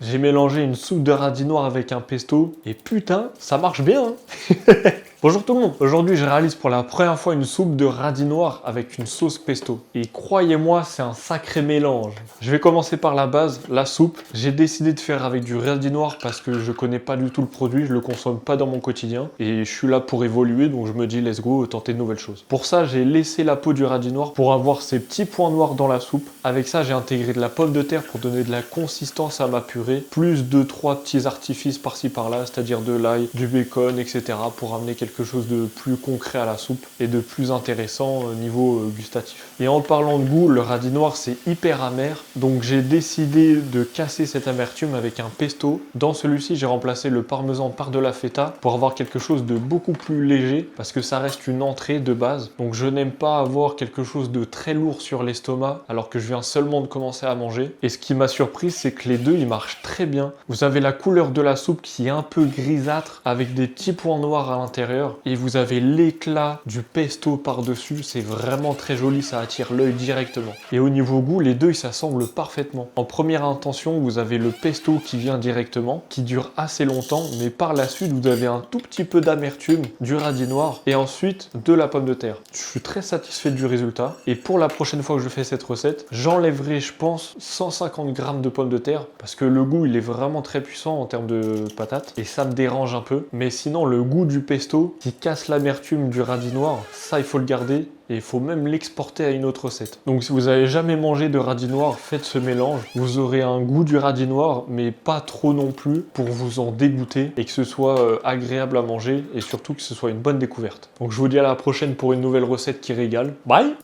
J'ai mélangé une soupe de radis noir avec un pesto et putain, ça marche bien hein. Bonjour tout le monde, aujourd'hui je réalise pour la première fois une soupe de radis noir avec une sauce pesto. Et croyez-moi, c'est un sacré mélange. Je vais commencer par la base, la soupe. J'ai décidé de faire avec du radis noir parce que je connais pas du tout le produit, je le consomme pas dans mon quotidien. Et je suis là pour évoluer, donc je me dis let's go, tenter de nouvelles choses. Pour ça, j'ai laissé la peau du radis noir pour avoir ces petits points noirs dans la soupe. Avec ça, j'ai intégré de la pomme de terre pour donner de la consistance à ma purée, plus 2-3 petits artifices par-ci par-là, c'est-à-dire de l'ail, du bacon, etc. pour amener quelque chose de plus concret à la soupe et de plus intéressant au niveau gustatif. Et en parlant de goût, le radis noir c'est hyper amer, donc j'ai décidé de casser cette amertume avec un pesto. Dans celui-ci, j'ai remplacé le parmesan par de la feta pour avoir quelque chose de beaucoup plus léger parce que ça reste une entrée de base. Donc je n'aime pas avoir quelque chose de très lourd sur l'estomac alors que je viens seulement de commencer à manger. Et ce qui m'a surpris, c'est que les deux ils marchent très bien. Vous avez la couleur de la soupe qui est un peu grisâtre avec des petits points noirs à l'intérieur et vous avez l'éclat du pesto par-dessus. C'est vraiment très joli, ça attire l'œil directement. Et au niveau goût, les deux ils s'assemblent parfaitement. En première intention, vous avez le pesto qui vient directement, qui dure assez longtemps, mais par la suite vous avez un tout petit peu d'amertume du radis noir et ensuite de la pomme de terre. Je suis très satisfait du résultat et pour la prochaine fois que je fais cette recette, j'enlèverai je pense 150 grammes de pommes de terre parce que le goût il est vraiment très puissant en termes de patates et ça me dérange un peu. Mais sinon le goût du pesto qui casse l'amertume du radis noir, ça il faut le garder. Et il faut même l'exporter à une autre recette. Donc si vous n'avez jamais mangé de radis noir, faites ce mélange. Vous aurez un goût du radis noir, mais pas trop non plus pour vous en dégoûter et que ce soit agréable à manger et surtout que ce soit une bonne découverte. Donc je vous dis à la prochaine pour une nouvelle recette qui régale. Bye!